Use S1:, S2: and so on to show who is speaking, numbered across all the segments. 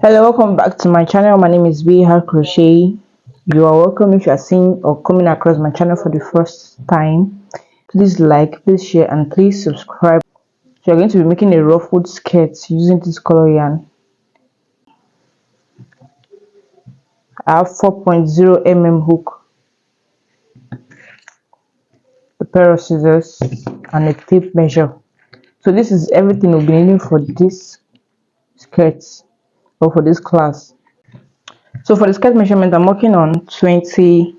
S1: Hello, welcome back to my channel. My name is BRcrochet. You are welcome if you are seeing or coming across my channel for the first time. Please like, please share, and please subscribe. So you're going to be making a ruffled skirt using this color yarn. I have 4.0 mm hook, a pair of scissors, and a tape measure. So this is everything we'll be needing for this skirt or for this class. So for the skirt measurement, I'm working on 29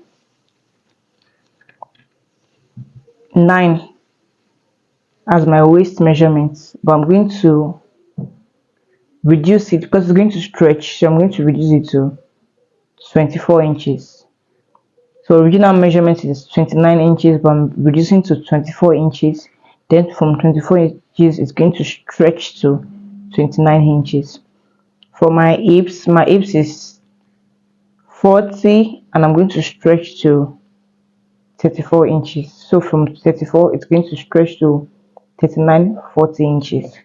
S1: as my waist measurement, but I'm going to reduce it because it's going to stretch, so I'm going to reduce it to 24 inches. So original measurement is 29 inches, but I'm reducing to 24 inches. Then from 24 inches it's going to stretch to 29 inches. For my hips is 40 and I'm going to stretch to 34 inches. So from 34 it's going to stretch to 39, 40 inches.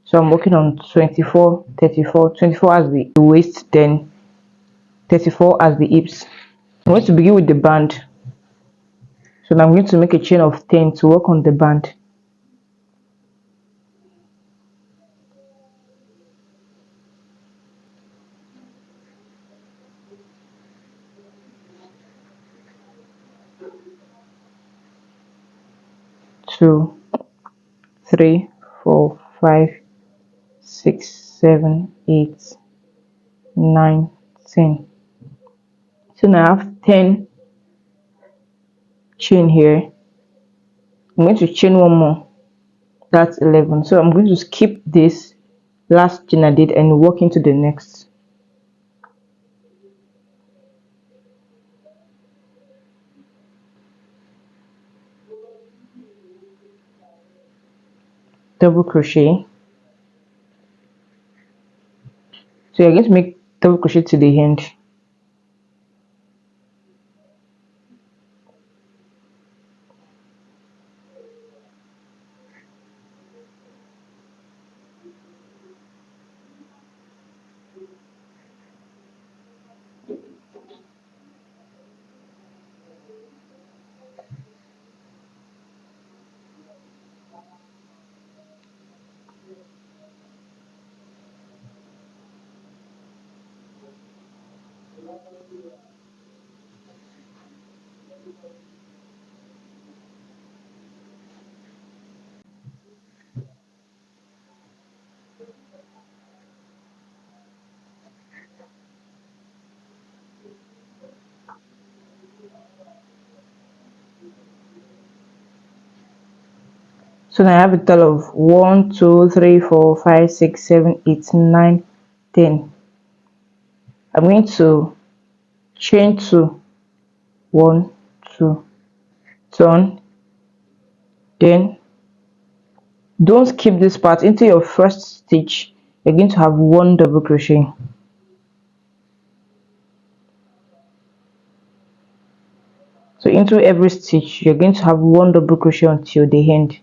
S1: So I'm working on 24, 34, 24 as the waist, then 34 as the hips. I'm going to begin with the band. So I'm going to make a chain of 10 to work on the band. Two, 3, 4, 5, 6, 7, 8, 9, 10. So now I have 10 chain here. I'm going to chain one more. That's 11. So I'm going to skip this last chain I did and walk into the next. Double crochet. So you're going to make double crochet to the end. So now I have a total of 1, 2, 3, 4, 5, 6, 7, 8, 9, 10. I'm going to chain 2, 1, 2, turn, then don't skip this part. Into your first stitch you're going to have 1 double crochet. So into every stitch you're going to have 1 double crochet until the end.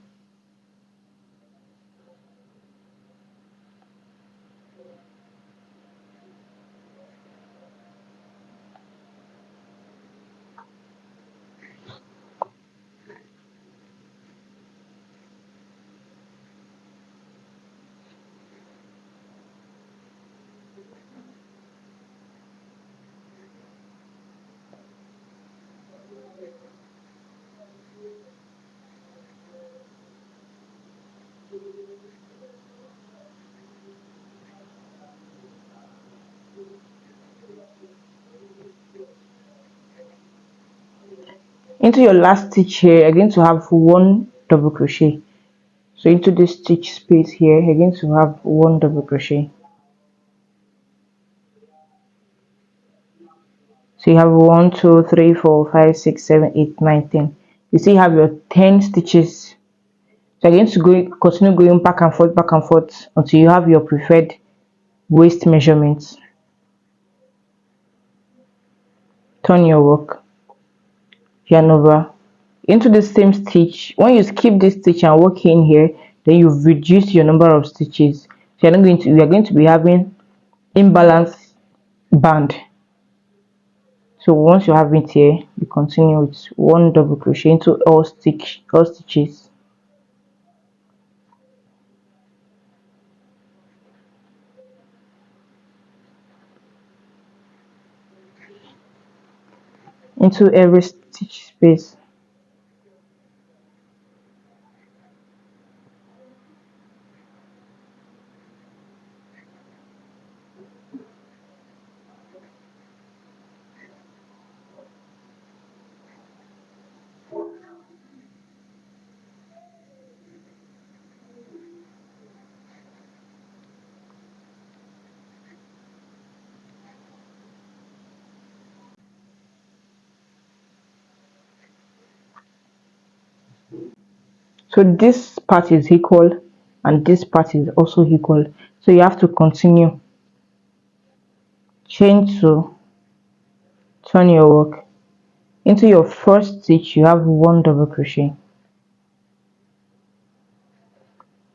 S1: Into your last stitch here you're going to have 1 double crochet. So into this stitch space here you're going to have 1 double crochet. So you have 1, 2, 3, 4, 5, 6, 7, 8, 9, 10. You see you have your 10 stitches. So you're going to continue going back and forth until you have your preferred waist measurements. Turn your work, yarn over into the same stitch. When you skip this stitch and work in here, then you've reduced your number of stitches. So we are going to be having imbalance band. So once you have it here, you continue with one double crochet into all stitches. Into every stitch space. So this part is equal and this part is also equal. So you have to continue. Chain 2, turn your work. Into your first stitch, you have one double crochet.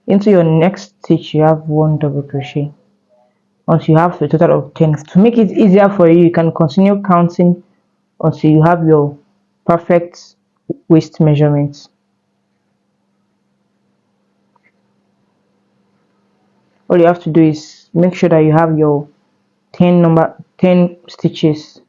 S1: Into your next stitch, you have one double crochet. Once you have a total of 10. To make it easier for you, you can continue counting until you have your perfect waist measurements. All you have to do is make sure that you have your 10 stitches.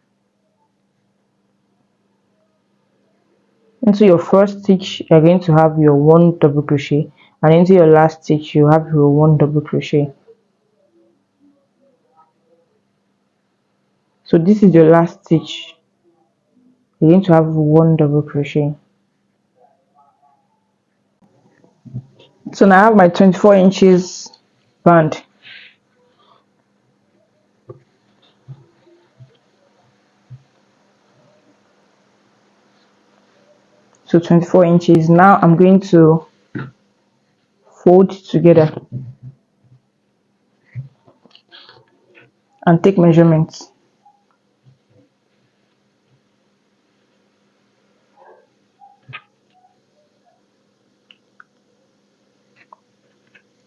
S1: Into your first stitch, you're going to have your one double crochet, and into your last stitch you have your one double crochet. So this is your last stitch. You're going to have one double crochet. So now I have my 24 inches band. So 24 inches. Now I'm going to fold together and take measurements.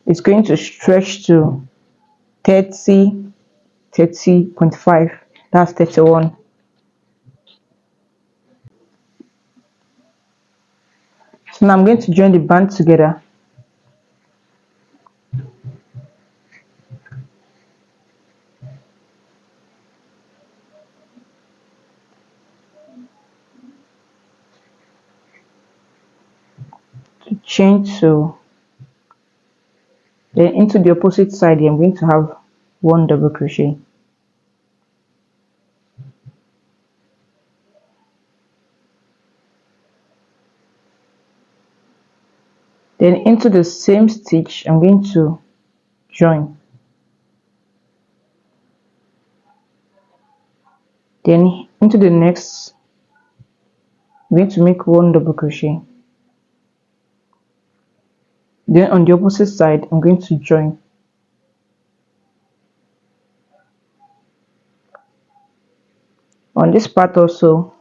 S1: It's going to stretch to 30.5. That's 31. So now I'm going to join the band together. To chain 2. Then into the opposite side, I'm going to have one double crochet. Then into the same stitch, I'm going to join. Then into the next, I'm going to make one double crochet. Then on the opposite side, I'm going to join. On this part also,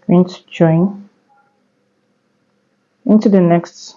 S1: I'm going to join. Into the next,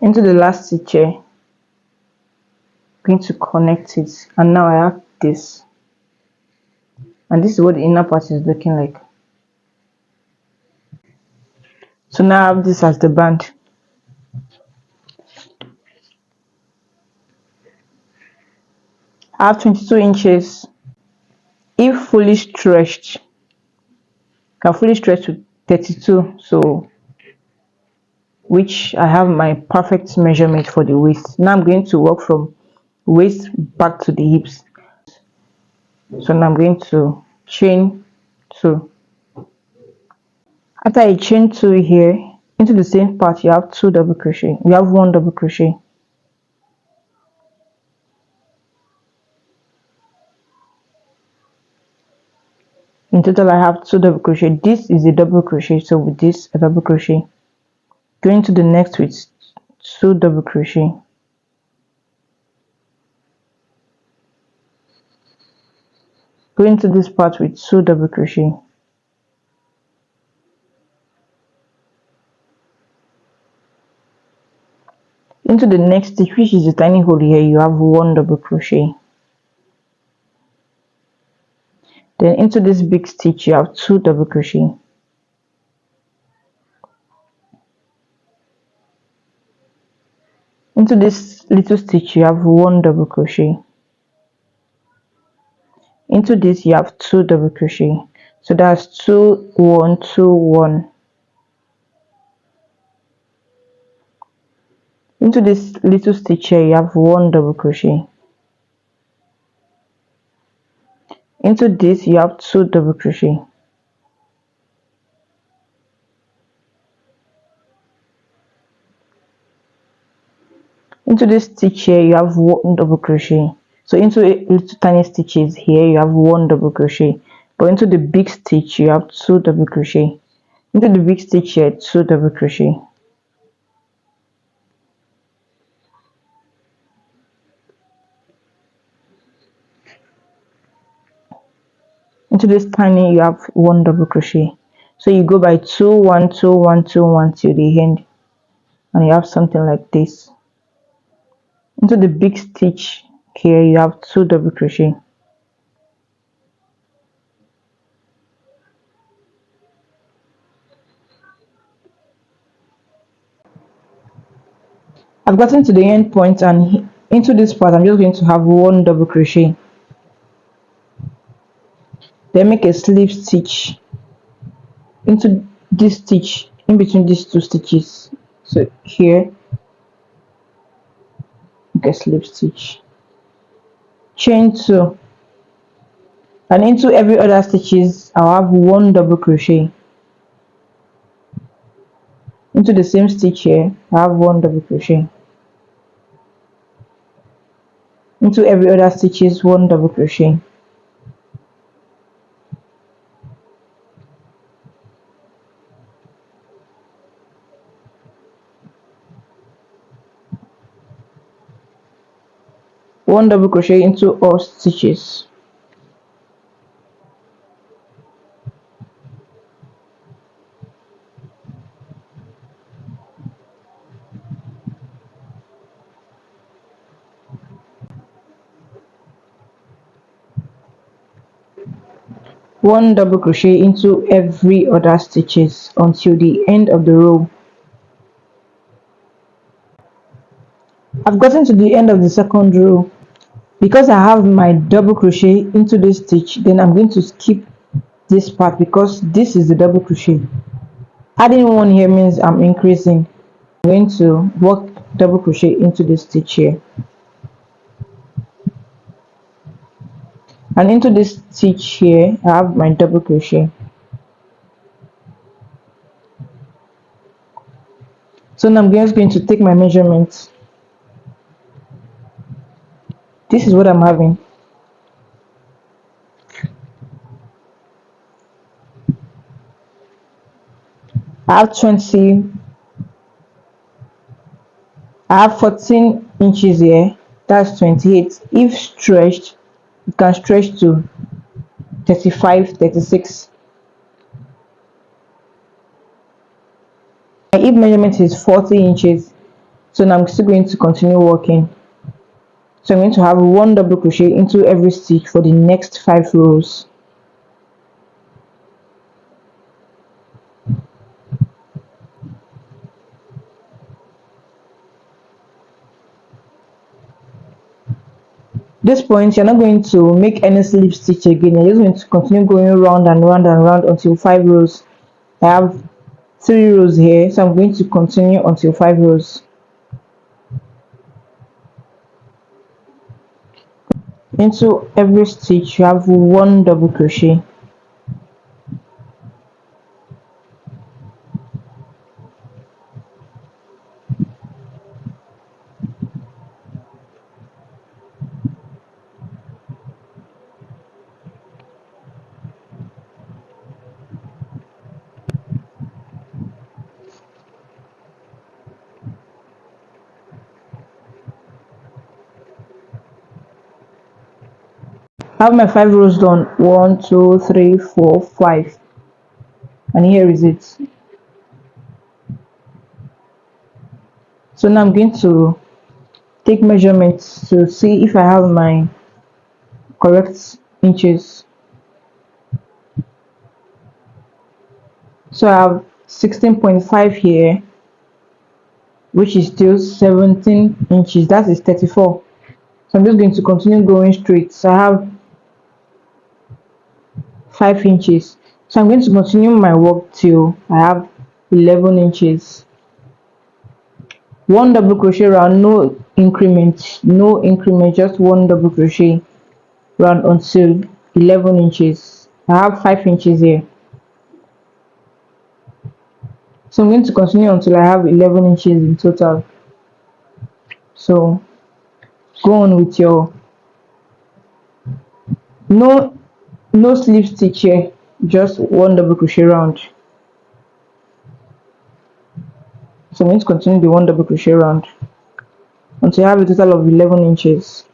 S1: into the last stitch here, I'm going to connect it, and now I have this. and this is what the inner part is looking like. So now I have this as the band. I have 22 inches. If fully stretched, can fully stretch to 32, so which I have my perfect measurement for the waist. Now I'm going to work from waist back to the hips. So now I'm going to chain 2. After I chain 2 here, into the same part you have 2 double crochet. You have 1 double crochet. In total I have 2 double crochet. This is a double crochet, so with this a double crochet. Going to the next with 2 double crochet. Going to this part with 2 double crochet. Into the next stitch, which is the tiny hole here, you have 1 double crochet. Then into this big stitch you have 2 double crochet. Into this little stitch you have 1 double crochet. Into this you have 2 double crochet, so that's 2 1 2 1. Into this little stitch here you have 1 double crochet. Into this you have 2 double crochet. Into this stitch here you have 1 double crochet. So into little tiny stitches here you have 1 double crochet, but into the big stitch you have 2 double crochet. Into the big stitch here 2 double crochet. Into this tiny you have 1 double crochet. So you go by 2 1 2 1 2 1 till the end, and you have something like this. Into the big stitch here you have 2 double crochet. I've gotten to the end point, and into this part I'm just going to have 1 double crochet. Then make a slip stitch into this stitch in between these 2 stitches. So here make a slip stitch, chain 2, and into every other stitches I'll have 1 double crochet. Into the same stitch here I have 1 double crochet. Into every other stitches 1 double crochet. One double crochet into all stitches. One double crochet into every other stitches until the end of the row. I've gotten to the end of the second row. Because I have my double crochet into this stitch, then I'm going to skip this part because this is the double crochet. Adding 1 here means I'm increasing. I'm going to work double crochet into this stitch here, and into this stitch here I have my double crochet. So now I'm just going to take my measurements. This is what I'm having. I have 14 inches here, that's 28. If stretched, you can stretch to 35, 36. My hip measurement is 40 inches, so now I'm still going to continue working. So I'm going to have 1 double crochet into every stitch for the next 5 rows. This point you're not going to make any slip stitch again. You're just going to continue going round and round and round until 5 rows. I have 3 rows here, so I'm going to continue until 5 rows. Into every stitch you have 1 double crochet. I have my 5 rows done. 1 2 3 4 5, and here is it. So now I'm going to take measurements to see if I have my correct inches. So I have 16.5 here, which is still 17 inches. That is 34. So I'm just going to continue going straight. So I have 5 inches. So I'm going to continue my work till I have 11 inches. 1 double crochet round, no increment, just 1 double crochet round until 11 inches. I have 5 inches here. So I'm going to continue until I have 11 inches in total. So go on with your no slip stitch here, just 1 double crochet round. So I'm going to continue the 1 double crochet round until I have a total of 11 inches.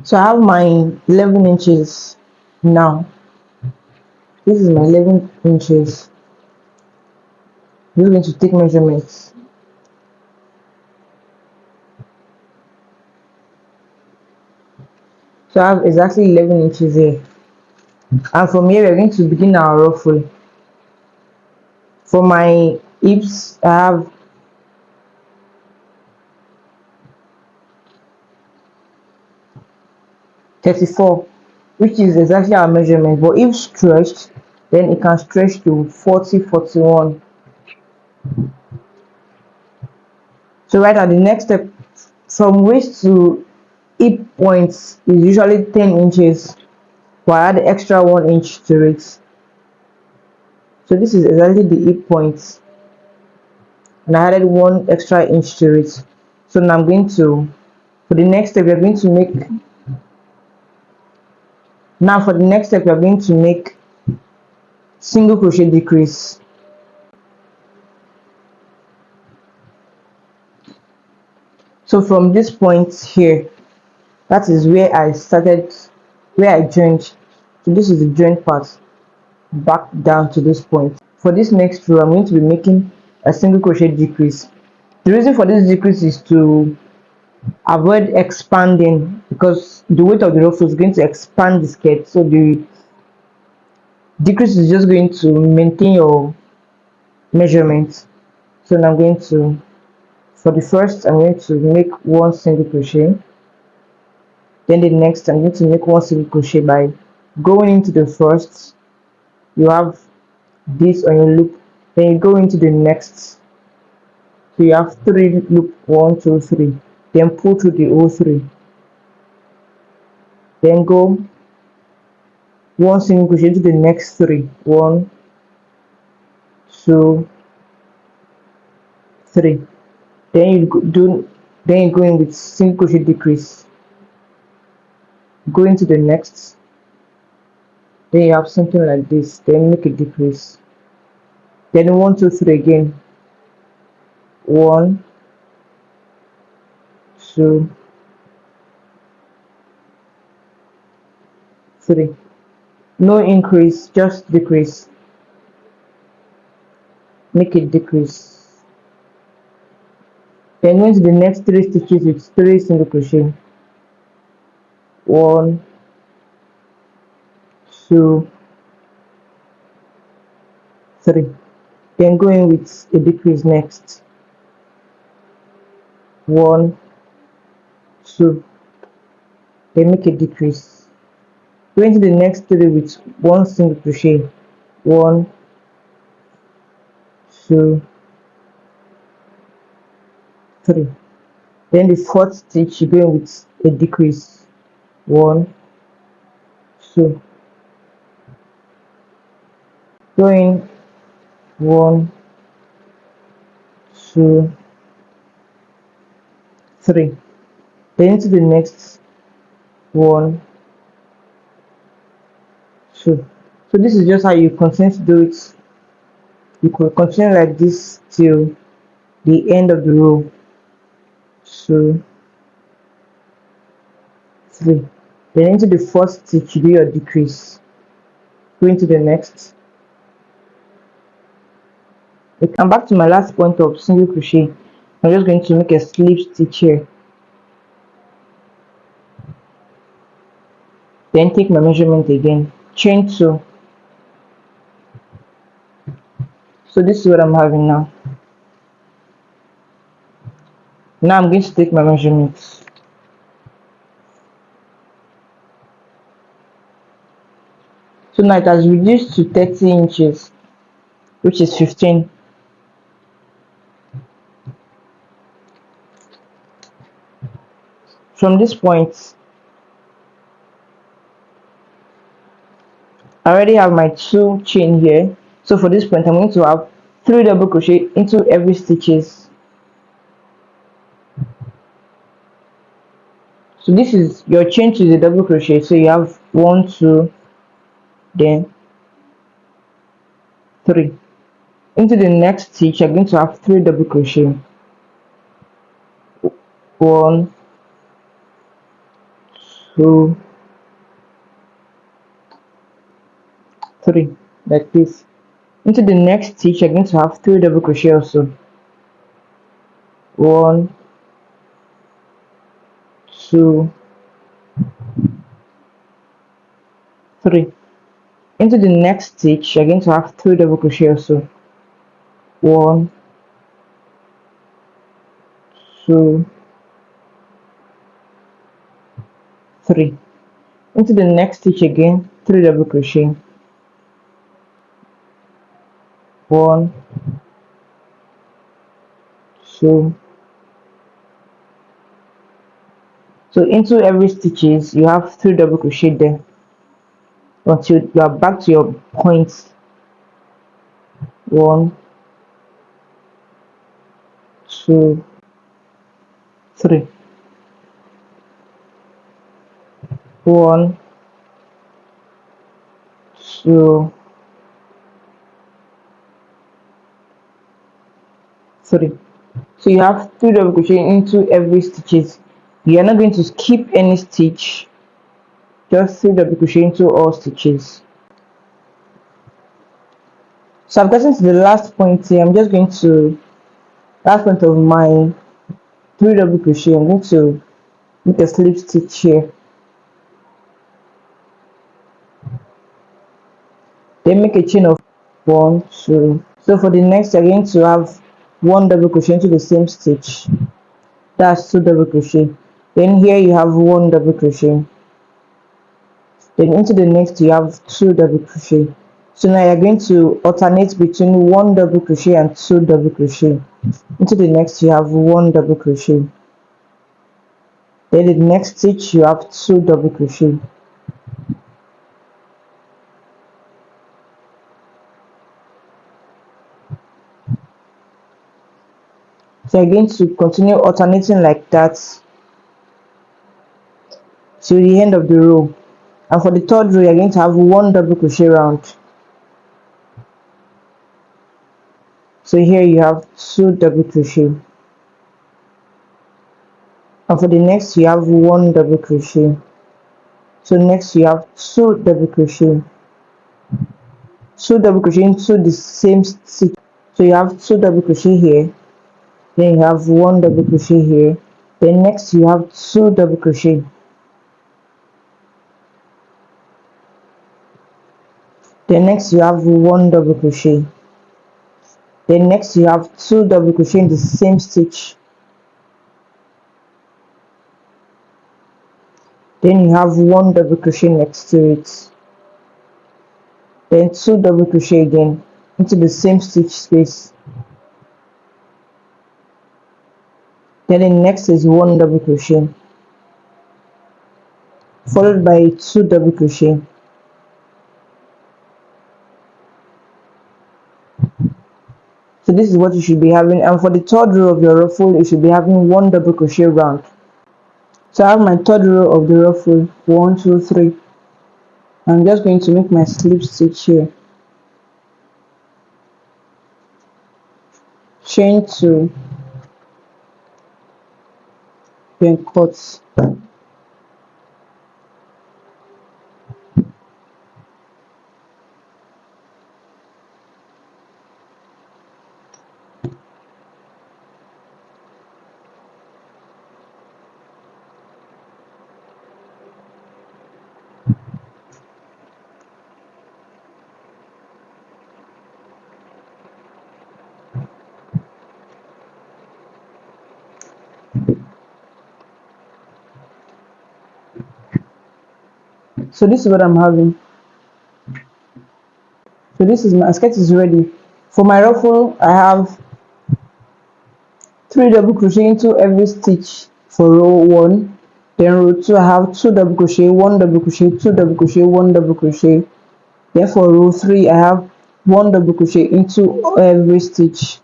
S1: So I have my 11 inches now. This is my 11 inches. I'm just going to take measurements. So I have exactly 11 inches here. And from here we're going to begin our ruffle. For my hips I have 34, which is exactly our measurement, but if stretched then it can stretch to 40, 41. So right at the next step, from waist to hip points is usually 10 inches, but I add extra 1 inch to it. So this is exactly the hip points, and I added 1 extra inch to it. So now I'm going to, for the next step we're going to make, single crochet decrease. So from this point here, that is where I started, where I joined. So this is the joint part, back down to this point. For this next row I'm going to be making a single crochet decrease. The reason for this decrease is to avoid expanding, because the weight of the ruffle is going to expand the skirt, so the decrease is just going to maintain your measurement. So now I'm going to, for the first I'm going to make 1 single crochet, then the next I'm going to make 1 single crochet by going into the first. You have this on your loop, then you go into the next, so you have 3 loop, 1 2 3, then pull through the whole 3, then go 1 single crochet into the next 3, 1 2 3, then you go in with single crochet decrease, go into the next, then you have something like this, then make a decrease, then 1 2 3 again, 1 2 3, no increase, just decrease. make a decrease. Then go into the next 3 stitches with 3 single crochet. 1, 2, 3. Then go in with a decrease next. 1, 2. Then make a decrease. Go into the next 3 with 1 single crochet. 1, 2, 3. Then the 4th stitch you go in with a decrease. 1, 2. Go in 1, 2, 3. Then into the next 1, 2. So this is just how you continue to do it. You could continue like this till the end of the row. 2, 3. Then into the 1st stitch you do your decrease. Go into the next. I'm back to my last point of single crochet. I'm just going to make a slip stitch here. Then take my measurement again. Chain 2. So this is what I'm having now. Now I'm going to take my measurements. So now it has reduced to 30 inches, which is 15. From this point, I already have my 2 chain here. So for this point, I'm going to have 3 double crochet into every stitches. So this is your chain to the double crochet. So you have 1, 2, then 3. Into the next stitch, you're going to have 3 double crochet. 1, 2, 3, like this. Into the next stitch, you're going to have 3 double crochet also. 1, 2, 3. Into the next stitch, you're going to have 3 double crochet also. 1, 2, 3. Into the next stitch again, 3 double crochet. 1, 2. So into every stitches you have 3 double crochet there until you are back to your points. 1, 2, 3. 1, 2, 3. So you have 3 double crochet into every stitches. You are not going to skip any stitch, just 3 double crochet into all stitches. So I've gotten to the last point here. I'm just going to last point of my 3 double crochet. I'm going to make a slip stitch here, then make a chain of 1, 2. So for the next, you're going to have 1 double crochet into the same stitch. That's 2 double crochet. Then here you have 1 double crochet. Then into the next you have 2 double crochet. So now you're going to alternate between 1 double crochet and 2 double crochet. Into the next you have 1 double crochet. Then the next stitch you have 2 double crochet. So you're going to continue alternating like that till the end of the row. And for the 3rd row you're going to have 1 double crochet round. So here you have 2 double crochet, and for the next you have 1 double crochet. So next you have 2 double crochet, 2 double crochet into the same stitch. So you have 2 double crochet here, then you have 1 double crochet here, then next you have 2 double crochet, then next you have 1 double crochet, then next you have 2 double crochet in the same stitch, then you have 1 double crochet next to it, then 2 double crochet again into the same stitch space, then the next is 1 double crochet followed by 2 double crochet. So this is what you should be having, and for the third row of your ruffle you should be having 1 double crochet round. So I have my third row of the ruffle, 1 2 3. I'm just going to make my slip stitch here, chain 2, then cut. So this is what I'm having. So this is my skirt is ready. For my ruffle I have 3 double crochet into every stitch for row 1, then row 2 I have 2 double crochet, 1 double crochet, 2 double crochet, 1 double crochet, then for row 3 I have 1 double crochet into every stitch,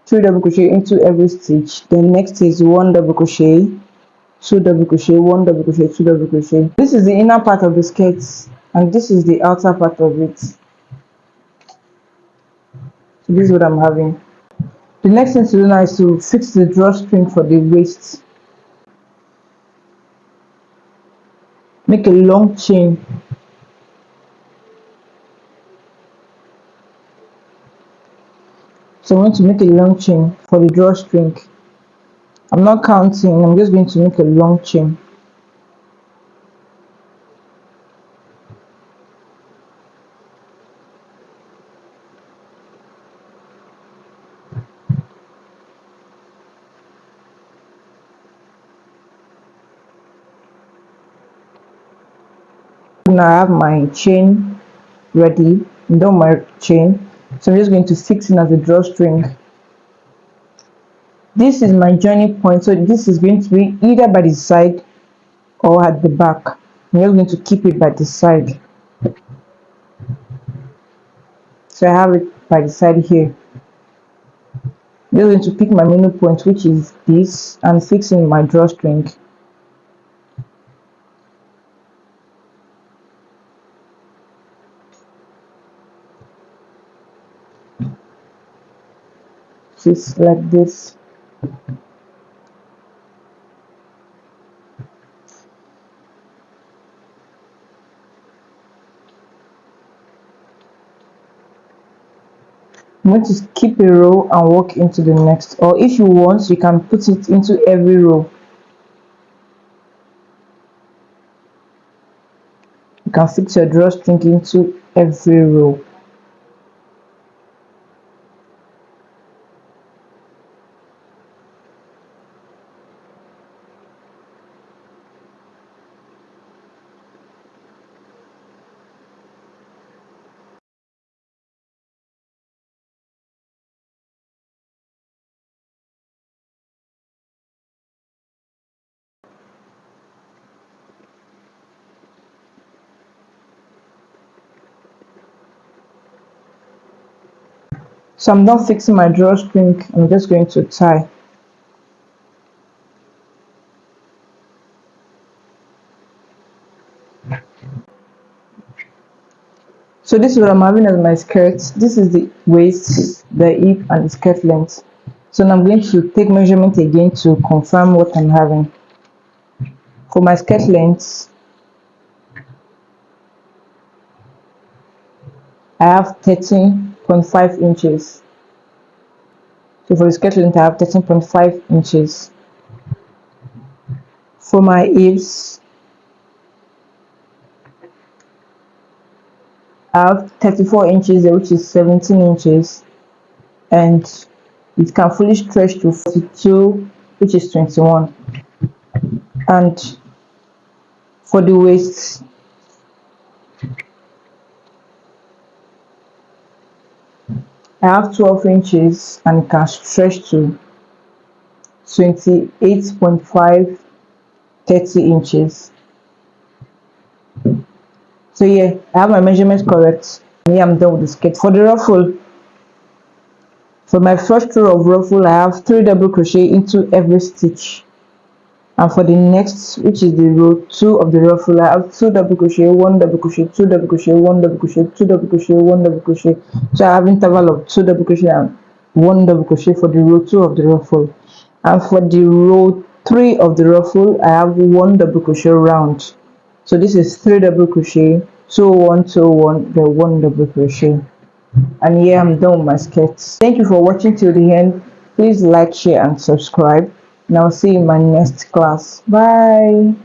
S1: 3 double crochet into every stitch, then next is 1 double crochet, 2 double crochet, 1 double crochet, 2 double crochet. This is the inner part of the skirt and this is the outer part of it. So this is what I'm having. The next thing to do now is to fix the drawstring for the waist. Make a long chain. So I'm going to make a long chain for the drawstring. I'm not counting, I'm just going to make a long chain. Now I have my chain ready, done my chain, so I'm just going to fix it as a drawstring. This is my joining point, so this is going to be either by the side or at the back. I'm just going to keep it by the side. So I have it by the side here. I'm just going to pick my middle point, which is this, and fixing my drawstring. Just like this. I'm going to skip a row and walk into the next, or if you want you can put it into every row. You can fix your drawstring into every row. So I'm done fixing my drawstring. I'm just going to tie. So this is what I'm having as my skirt. This is the waist, the hip, and the skirt length. So now I'm going to take measurement again to confirm what I'm having. For my skirt length, I have 13.5 13.5 inches. So for the skirt length I have 13.5 inches. For my hips I have 34 inches there, which is 17 inches, and it can fully stretch to 42, which is 21. And for the waist I have 12 inches and it can stretch to 28.5, 30 inches. So yeah, I have my measurements correct. Yeah, I'm done with the skirt. For the ruffle, for my first row of ruffle I have 3 double crochet into every stitch, and for the next, which is the row 2 of the ruffle, I have 2 double crochet, 1 double crochet, 2 double crochet, 1 double crochet, 2 double crochet, 1 double crochet. So I have interval of 2 double crochet and 1 double crochet for the row 2 of the ruffle. And for the row 3 of the ruffle I have 1 double crochet round. So this is 3 double crochet, 2 1 2 1, then 1 double crochet. And yeah, I'm done with my skirts. Thank you for watching till the end. Please like, share and subscribe, and I'll see you in my next class. Bye.